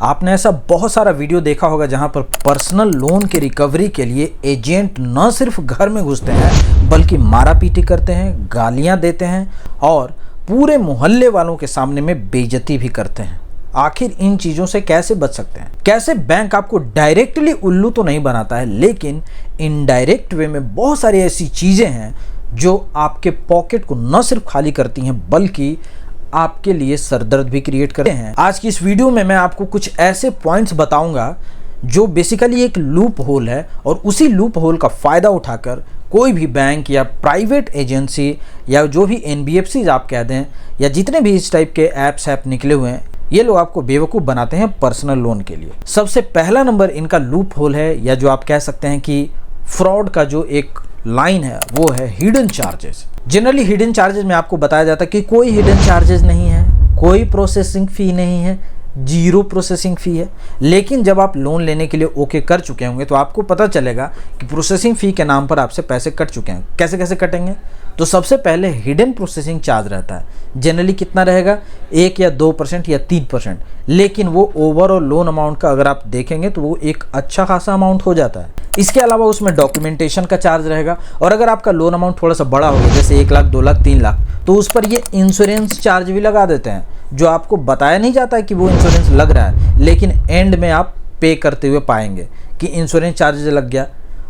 आपने ऐसा बहुत सारा वीडियो देखा होगा जहां पर पर्सनल लोन की रिकवरी के लिए एजेंट न सिर्फ घर में घुसते हैं बल्कि मारापीटी करते हैं, गालियां देते हैं और पूरे मोहल्ले वालों के सामने में बेइज्जती भी करते हैं। आखिर इन चीज़ों से कैसे बच सकते हैं? कैसे बैंक आपको डायरेक्टली उल्लू तो नहीं बनाता है, लेकिन इनडायरेक्ट वे में बहुत सारी ऐसी चीज़ें हैं जो आपके पॉकेट को न सिर्फ खाली करती हैं बल्कि आपके लिए सरदर्द भी क्रिएट करते हैं। आज की इस वीडियो में मैं आपको कुछ ऐसे पॉइंट्स बताऊंगा जो बेसिकली एक लूप होल है और उसी लूप होल का फ़ायदा उठाकर कोई भी बैंक या प्राइवेट एजेंसी या जो भी NBFCs आप कह दें या जितने भी इस टाइप के ऐप निकले हुए हैं, ये लोग आपको बेवकूफ़ बनाते हैं पर्सनल लोन के लिए। सबसे पहला नंबर इनका लूप होल है, या जो आप कह सकते हैं कि फ्रॉड का जो एक लाइन है वो है hidden charges. Generally hidden charges में आपको बताया जाता है कि कोई हिडन चार्जेस नहीं है, कोई प्रोसेसिंग फ़ी नहीं है, 0 प्रोसेसिंग फ़ी है। लेकिन जब आप लोन लेने के लिए ओके कर चुके होंगे तो आपको पता चलेगा कि प्रोसेसिंग फ़ी के नाम पर आपसे पैसे कट चुके हैं। कैसे कैसे कटेंगे? तो सबसे पहले हिडन प्रोसेसिंग चार्ज रहता है। जनरली कितना रहेगा? 1 या 2% या 3%, लेकिन वो ओवरऑल लोन अमाउंट का अगर आप देखेंगे तो वो एक अच्छा खासा अमाउंट हो जाता है। इसके अलावा उसमें डॉक्यूमेंटेशन का चार्ज रहेगा, और अगर आपका लोन अमाउंट थोड़ा सा बड़ा हो गया जैसे 1 लाख, 2 लाख, 3 लाख, तो उस पर ये इंश्योरेंस चार्ज भी लगा देते हैं, जो आपको बताया नहीं जाता है कि वो इंश्योरेंस लग रहा है, लेकिन एंड में आप पे करते हुए पाएंगे कि इंश्योरेंस चार्ज लग गया।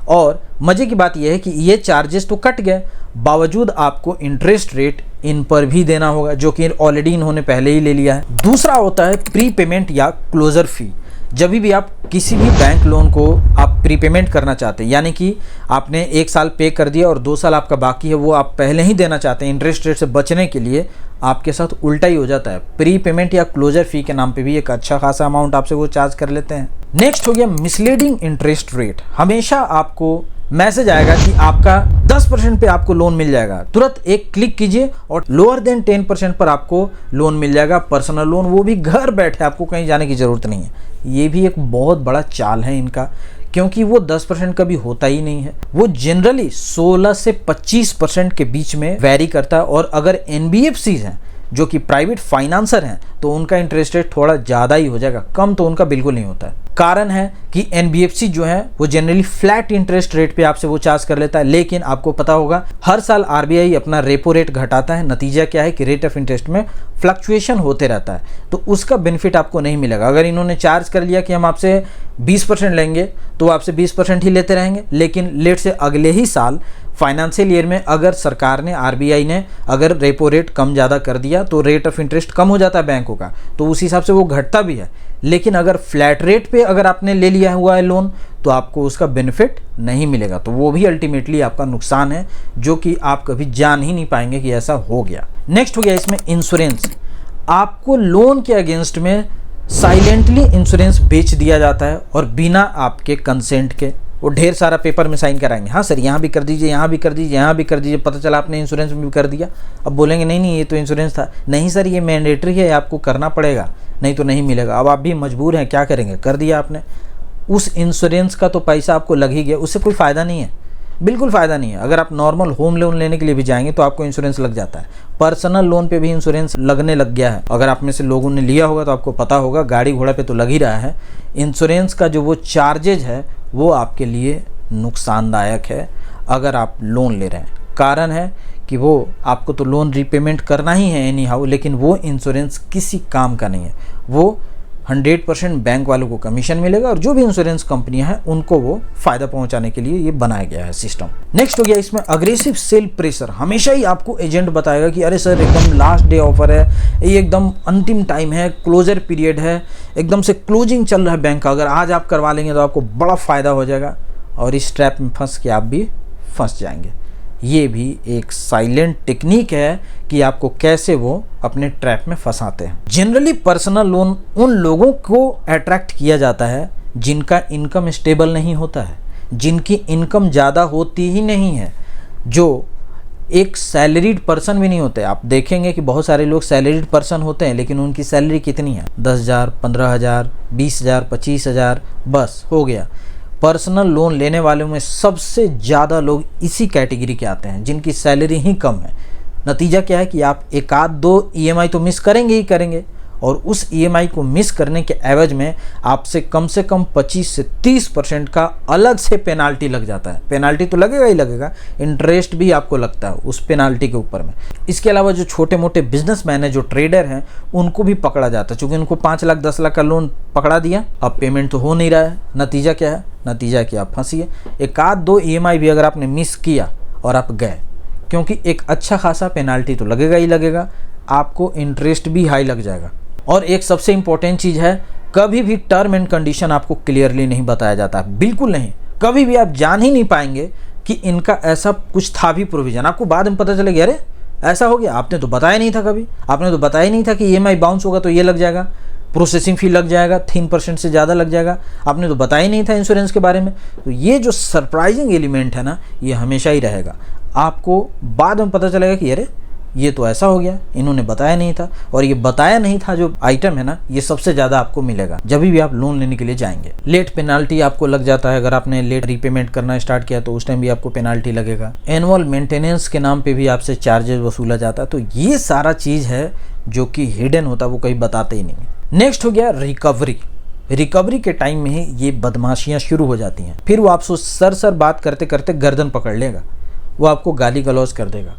और मज़े की बात यह है कि ये चार्जेस तो कट गए, बावजूद आपको इंटरेस्ट रेट इन पर भी देना होगा, जो कि ऑलरेडी इन्होंने पहले ही ले लिया है। दूसरा होता है प्री पेमेंट या क्लोजर फी। जब भी आप किसी भी बैंक लोन को आप प्रीपेमेंट करना चाहते हैं, यानी कि आपने 1 साल पे कर दिया और 2 साल आपका बाकी है, वो आप पहले ही देना चाहते हैं इंटरेस्ट रेट से बचने के लिए, आपके साथ उल्टा ही हो जाता है। प्री पेमेंट या क्लोजर फी के नाम पे भी एक अच्छा खासा अमाउंट आपसे वो चार्ज कर लेते हैं। नेक्स्ट हो गया मिसलीडिंग इंटरेस्ट रेट। हमेशा आपको मैसेज आएगा कि आपका 10% पे आपको लोन मिल जाएगा, तुरंत एक क्लिक कीजिए और लोअर देन 10% पर आपको लोन मिल जाएगा, पर्सनल लोन, वो भी घर बैठे, आपको कहीं जाने की ज़रूरत नहीं है। ये भी एक बहुत बड़ा चाल है इनका, क्योंकि वो 10% कभी होता ही नहीं है। वो जनरली 16 से 25% के बीच में वेरी करता है, और अगर NBFCs हैं जो कि प्राइवेट फाइनेंसर हैं तो उनका इंटरेस्ट रेट थोड़ा ज़्यादा ही हो जाएगा, कम तो उनका बिल्कुल नहीं होता है। कारण है कि NBFC जो है वो जनरली फ्लैट इंटरेस्ट रेट पे आपसे वो चार्ज कर लेता है, लेकिन आपको पता होगा हर साल RBI अपना रेपो रेट घटाता है। नतीजा क्या है कि रेट ऑफ इंटरेस्ट में फ्लक्चुएशन होते रहता है, तो उसका बेनिफिट आपको नहीं मिलेगा। अगर इन्होंने चार्ज कर लिया कि हम आपसे 20% लेंगे तो आपसे 20% ही लेते रहेंगे, लेकिन लेट से अगले ही साल फाइनेंशियल ईयर में अगर सरकार ने, RBI ने अगर रेपो रेट कम ज़्यादा कर दिया तो रेट ऑफ इंटरेस्ट कम हो जाता है बैंकों का, तो उस हिसाब से वो घटता भी है। लेकिन अगर फ्लैट रेट पे अगर आपने ले लिया हुआ है लोन तो आपको उसका बेनिफिट नहीं मिलेगा, तो वो भी अल्टीमेटली आपका नुकसान है, जो कि आप कभी जान ही नहीं पाएंगे कि ऐसा हो गया। नेक्स्ट हो गया इसमें इंश्योरेंस। आपको लोन के अगेंस्ट में साइलेंटली इंश्योरेंस बेच दिया जाता है और बिना आपके कंसेंट के वो ढेर सारा पेपर में साइन कराएंगे। हाँ सर, यहाँ भी कर दीजिए, यहाँ भी कर दीजिए, यहाँ भी कर दीजिए, पता चला आपने इंश्योरेंस भी कर दिया। अब बोलेंगे नहीं ये तो इंश्योरेंस था। नहीं सर, ये मैंडेटरी है, आपको करना पड़ेगा, नहीं तो नहीं मिलेगा। अब आप भी मजबूर हैं, क्या करेंगे, कर दिया आपने। उस इंश्योरेंस का तो पैसा आपको लग ही गया, उससे कोई फ़ायदा नहीं है, बिल्कुल फ़ायदा नहीं है। अगर आप नॉर्मल होम लोन लेने के लिए भी जाएंगे तो आपको इंश्योरेंस लग जाता है, पर्सनल लोन पे भी इंश्योरेंस लगने लग गया है। अगर आप में से लोगों ने लिया होगा तो आपको पता होगा, गाड़ी घोड़ा पे तो लग ही रहा है। इंश्योरेंस का जो वो चार्जेज है वो आपके लिए नुकसानदायक है अगर आप लोन ले रहे हैं। कारण है कि वो आपको तो लोन रीपेमेंट करना ही है एनी हाउ, लेकिन वो इंश्योरेंस किसी काम का नहीं है। वो 100% बैंक वालों को कमीशन मिलेगा, और जो भी इंश्योरेंस कंपनियां हैं उनको वो फ़ायदा पहुंचाने के लिए ये बनाया गया है सिस्टम। नेक्स्ट हो गया इसमें अग्रेसिव सेल प्रेशर। हमेशा ही आपको एजेंट बताएगा कि अरे सर एकदम लास्ट डे ऑफर है, ये एकदम अंतिम टाइम है, क्लोजर पीरियड है, एकदम से क्लोजिंग चल रहा है बैंक का, अगर आज आप करवा लेंगे तो आपको बड़ा फ़ायदा हो जाएगा, और इस ट्रैप में फंस के आप भी फंस जाएंगे। ये भी एक साइलेंट टेक्निक है कि आपको कैसे वो अपने ट्रैप में फंसाते हैं। जनरली पर्सनल लोन उन लोगों को अट्रैक्ट किया जाता है जिनका इनकम स्टेबल नहीं होता है, जिनकी इनकम ज़्यादा होती ही नहीं है, जो एक सैलरीड पर्सन भी नहीं होते। आप देखेंगे कि बहुत सारे लोग सैलरीड पर्सन होते हैं, लेकिन उनकी सैलरी कितनी है? 10,000, 15,000, 20,000, 25,000, बस हो गया। पर्सनल लोन लेने वालों में सबसे ज़्यादा लोग इसी कैटेगरी के आते हैं जिनकी सैलरी ही कम है। नतीजा क्या है कि आप 1 आध 2 EMI तो मिस करेंगे ही करेंगे, और उस ईएमआई को मिस करने के एवज में आपसे कम से कम 25 से 30% का अलग से पेनाल्टी लग जाता है। पेनाल्टी तो लगेगा ही लगेगा, इंटरेस्ट भी आपको लगता है उस पेनाल्टी के ऊपर में। इसके अलावा जो छोटे मोटे बिजनेसमैन हैं, जो ट्रेडर हैं, उनको भी पकड़ा जाता है, क्योंकि उनको 5 लाख 10 लाख का लोन पकड़ा दिया, अब पेमेंट तो हो नहीं रहा है। नतीजा क्या है? नतीजा कि आप फंसिए। एक आध दो ईएमआई भी अगर आपने मिस किया और आप गए, क्योंकि एक अच्छा खासा पेनाल्टी तो लगेगा ही लगेगा, आपको इंटरेस्ट भी हाई लग जाएगा। और एक सबसे इंपॉर्टेंट चीज़ है, कभी भी टर्म एंड कंडीशन आपको क्लियरली नहीं बताया जाता, बिल्कुल नहीं। कभी भी आप जान ही नहीं पाएंगे कि इनका ऐसा कुछ था भी प्रोविज़न। आपको बाद में पता चलेगा अरे ऐसा हो गया, आपने तो बताया नहीं था, कभी आपने तो बताया नहीं था कि ईएमआई बाउंस होगा तो ये लग जाएगा, प्रोसेसिंग फ़ी लग जाएगा, 3% से ज़्यादा लग जाएगा, आपने तो बताया ही नहीं था इंश्योरेंस के बारे में। तो ये जो सरप्राइजिंग एलिमेंट है ना, ये हमेशा ही रहेगा। आपको बाद में पता चलेगा कि अरे ये तो ऐसा हो गया, इन्होंने बताया नहीं था। और ये बताया नहीं था जो आइटम है ना, ये सबसे ज़्यादा आपको मिलेगा जब भी आप लोन लेने के लिए जाएंगे। लेट पेनाल्टी आपको लग जाता है, अगर आपने लेट रीपेमेंट करना स्टार्ट किया तो उस टाइम भी आपको पेनाल्टी लगेगा। एनुअल मेंटेनेंस के नाम पे भी आपसे चार्जेस वसूला जाता है। तो ये सारा चीज़ है जो कि हिडन होता है, वो कहीं बताते ही नहीं है। नेक्स्ट हो गया रिकवरी। रिकवरी के टाइम में ही ये बदमाशियाँ शुरू हो जाती हैं। फिर वो आपसे सर बात करते करते गर्दन पकड़ लेगा, वो आपको गाली गलौज कर देगा।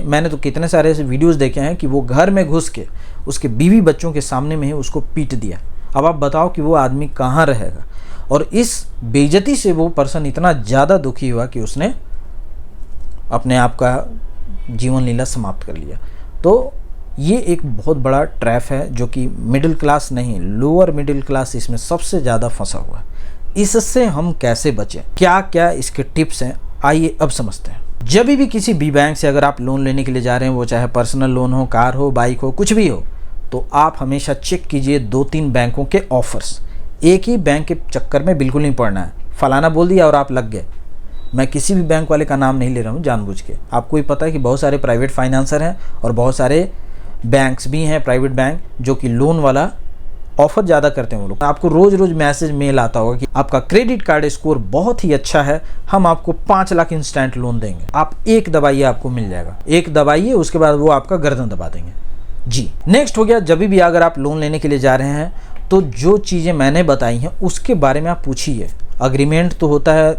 मैंने तो कितने सारे ऐसे वीडियोस देखे हैं कि वो घर में घुस के उसके बीवी बच्चों के सामने में ही उसको पीट दिया। अब आप बताओ कि वो आदमी कहाँ रहेगा। और इस बेइज्जती से वो पर्सन इतना ज़्यादा दुखी हुआ कि उसने अपने आप का जीवन लीला समाप्त कर लिया। तो ये एक बहुत बड़ा ट्रैप है जो कि मिडिल क्लास नहीं, लोअर मिडिल क्लास इसमें सबसे ज़्यादा फंसा हुआ है। इससे हम कैसे बचें, क्या क्या इसके टिप्स हैं, आइए अब समझते हैं। जब भी किसी भी बैंक से अगर आप लोन लेने के लिए जा रहे हैं, वो चाहे पर्सनल लोन हो, कार हो, बाइक हो, कुछ भी हो, तो आप हमेशा चेक कीजिए 2-3 बैंकों के ऑफर्स। एक ही बैंक के चक्कर में बिल्कुल नहीं पड़ना है। फलाना बोल दिया और आप लग गए। मैं किसी भी बैंक वाले का नाम नहीं ले रहा हूँ जानबूझ के। आपको ही पता है कि बहुत सारे प्राइवेट फाइनेंसर हैं और बहुत सारे बैंक्स भी हैं, प्राइवेट बैंक, जो कि लोन वाला ऑफर ज़्यादा करते हैं। वो लोग आपको रोज़ रोज़ मैसेज मेल आता होगा कि आपका क्रेडिट कार्ड स्कोर बहुत ही अच्छा है, हम आपको 5 लाख इंस्टेंट लोन देंगे, आप एक दबाइए आपको मिल जाएगा। एक दबाइए, उसके बाद वो आपका गर्दन दबा देंगे जी। नेक्स्ट हो गया, जब भी अगर आप लोन लेने के लिए जा रहे हैं तो जो चीज़ें मैंने बताई हैं उसके बारे में आप पूछिए। अग्रीमेंट तो होता है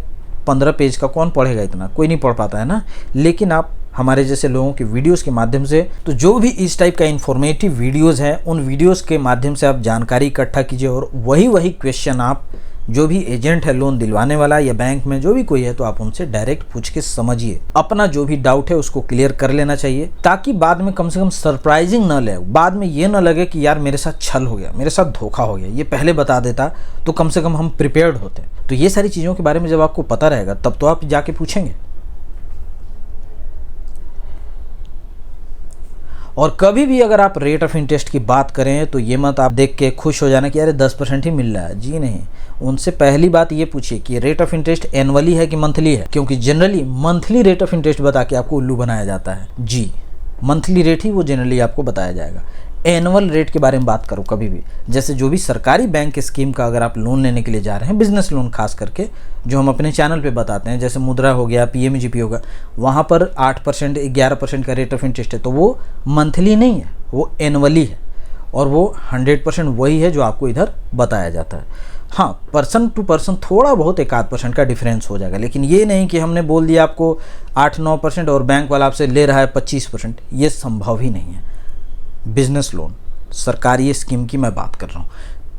15 पेज का, कौन पढ़ेगा इतना, कोई नहीं पढ़ पाता है ना। लेकिन आप हमारे जैसे लोगों के वीडियोस के माध्यम से, तो जो भी इस टाइप का इन्फॉर्मेटिव वीडियोस हैं, उन वीडियोस के माध्यम से आप जानकारी इकट्ठा कीजिए और वही क्वेश्चन आप जो भी एजेंट है लोन दिलवाने वाला या बैंक में जो भी कोई है, तो आप उनसे डायरेक्ट पूछ के समझिए। अपना जो भी डाउट है उसको क्लियर कर लेना चाहिए, ताकि बाद में कम से कम सरप्राइजिंग ना ले, बाद में ये ना लगे कि यार मेरे साथ छल हो गया, मेरे साथ धोखा हो गया। ये पहले बता देता तो कम से कम हम प्रिपेयर्ड होते। तो ये सारी चीज़ों के बारे में जब आपको पता रहेगा तब तो आप जाके पूछेंगे। और कभी भी अगर आप रेट ऑफ इंटरेस्ट की बात करें तो ये मत आप देख के खुश हो जाना कि अरे 10% ही मिल रहा है। जी नहीं, उनसे पहली बात ये पूछिए कि रेट ऑफ इंटरेस्ट एनुअली है कि मंथली है, क्योंकि generally monthly rate of interest बता के आपको उल्लू बनाया जाता है। जी, मंथली रेट ही वो जनरली आपको बताया जाएगा। एनुअल रेट के बारे में बात करो कभी भी, जैसे जो भी सरकारी बैंक के स्कीम का अगर आप लोन लेने के लिए जा रहे हैं, बिजनेस लोन खास करके जो हम अपने चैनल पे बताते हैं, जैसे मुद्रा हो गया, पीएमजीपी होगा, वहाँ पर 8% 11% का रेट ऑफ इंटरेस्ट है। तो वो मंथली नहीं है, वो एनुअली है और वो 100% वही है जो आपको इधर बताया जाता है। हाँ, पर्सन टू पर्सन थोड़ा बहुत 1-8% का डिफरेंस हो जाएगा, लेकिन ये नहीं कि हमने बोल दिया आपको 8-9% और बैंक वाला आपसे ले रहा है 25%, ये संभव ही नहीं है। बिजनेस लोन सरकारी स्कीम की मैं बात कर रहा हूँ,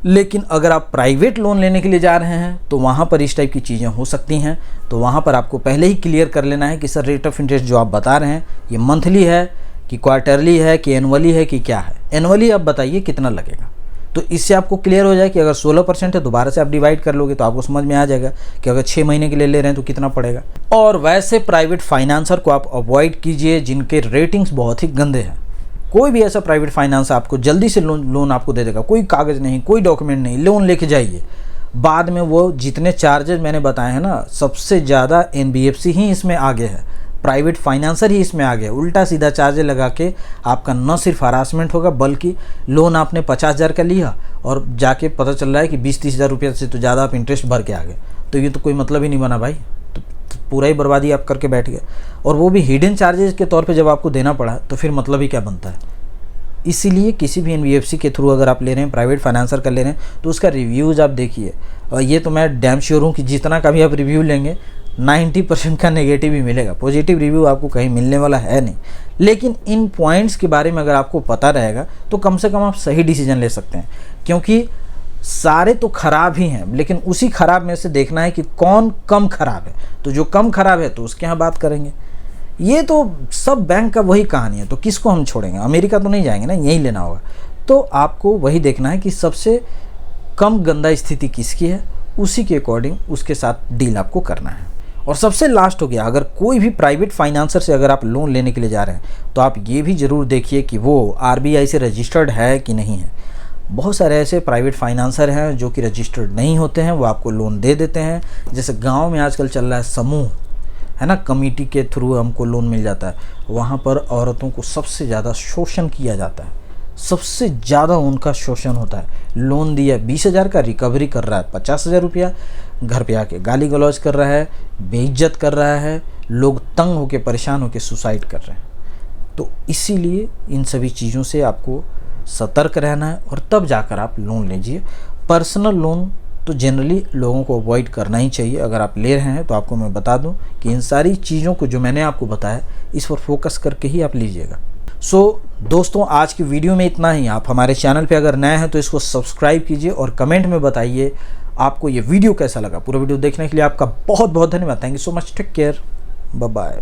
लेकिन अगर आप प्राइवेट लोन लेने के लिए जा रहे हैं तो वहाँ पर इस टाइप की चीज़ें हो सकती हैं। तो वहाँ पर आपको पहले ही क्लियर कर लेना है कि सर रेट ऑफ इंटरेस्ट जो आप बता रहे हैं ये मंथली है कि क्वार्टरली है कि एनुअली है कि क्या है। एनुअली आप बताइए कितना लगेगा, तो इससे आपको क्लियर हो जाए कि अगर 16% है, दोबारा से आप डिवाइड कर लोगे तो आपको समझ में आ जाएगा कि अगर 6 महीने के लिए ले रहे हैं तो कितना पड़ेगा। और वैसे प्राइवेट फाइनेंसर को आप अवॉइड कीजिए जिनके रेटिंग्स बहुत ही गंदे हैं। कोई भी ऐसा प्राइवेट फाइनेंस आपको जल्दी से लोन आपको दे देगा, कोई कागज़ नहीं, कोई डॉक्यूमेंट नहीं, लोन लेके जाइए, बाद में वो जितने चार्जेस मैंने बताए हैं ना, सबसे ज़्यादा एनबीएफसी ही इसमें आगे है, प्राइवेट फाइनेंसर ही इसमें आगे है। उल्टा सीधा चार्जेस लगा के आपका न सिर्फ हरासमेंट होगा, बल्कि लोन आपने 50,000 का लिया और जाके पता चल रहा है कि 20-30 हज़ार रुपये से तो ज़्यादा आप इंटरेस्ट भर के आ गए। तो ये तो कोई मतलब ही नहीं बना भाई, तो पूरा ही बर्बादी आप करके बैठ गए। और वो भी हिडन चार्जेस के तौर पे जब आपको देना पड़ा तो फिर मतलब ही क्या बनता है। इसीलिए किसी भी एनबीएफसी के थ्रू अगर आप ले रहे हैं, प्राइवेट फाइनेंसर का ले रहे हैं, तो उसका रिव्यूज़ आप देखिए। और ये तो मैं डैम श्योर हूँ कि जितना का भी आप रिव्यू लेंगे 90% का नेगेटिव ही मिलेगा, पॉजिटिव रिव्यू आपको कहीं मिलने वाला है नहीं। लेकिन इन पॉइंट्स के बारे में अगर आपको पता रहेगा तो कम से कम आप सही डिसीजन ले सकते हैं, क्योंकि सारे तो खराब ही हैं, लेकिन उसी खराब में से देखना है कि कौन कम खराब है। तो जो कम खराब है तो उसके यहाँ बात करेंगे। ये तो सब बैंक का वही कहानी है, तो किसको हम छोड़ेंगे, अमेरिका तो नहीं जाएंगे ना, यही लेना होगा। तो आपको वही देखना है कि सबसे कम गंदा स्थिति किसकी है, उसी के अकॉर्डिंग उसके साथ डील आपको करना है। और सबसे लास्ट हो गया, अगर कोई भी प्राइवेट फाइनेंसर से अगर आप लोन लेने के लिए जा रहे हैं तो आप ये भी ज़रूर देखिए कि वो आरबीआई से रजिस्टर्ड है कि नहीं है। बहुत सारे ऐसे प्राइवेट फाइनेंसर हैं जो कि रजिस्टर्ड नहीं होते हैं, वो आपको लोन दे देते हैं। जैसे गांव में आजकल चल रहा है समूह, है ना, कमेटी के थ्रू हमको लोन मिल जाता है। वहाँ पर औरतों को सबसे ज़्यादा शोषण किया जाता है, सबसे ज़्यादा उनका शोषण होता है। लोन दिया 20,000 का, रिकवरी कर रहा है 50,000 रुपया, घर पे आके गाली गलौज कर रहा है, बेइज्जत कर रहा है, लोग तंग होके परेशान होके सुसाइड कर रहे हैं। तो इसीलिए इन सभी चीज़ों से आपको सतर्क रहना है और तब जाकर आप लोन लीजिए। पर्सनल लोन तो जनरली लोगों को अवॉइड करना ही चाहिए। अगर आप ले रहे हैं तो आपको मैं बता दूं कि इन सारी चीज़ों को जो मैंने आपको बताया इस पर फोकस करके ही आप लीजिएगा। दोस्तों, आज की वीडियो में इतना ही। आप हमारे चैनल पे अगर नए हैं तो इसको सब्सक्राइब कीजिए और कमेंट में बताइए आपको ये वीडियो कैसा लगा। पूरा वीडियो देखने के लिए आपका बहुत बहुत धन्यवाद। Thank you so much. Take care, bye bye.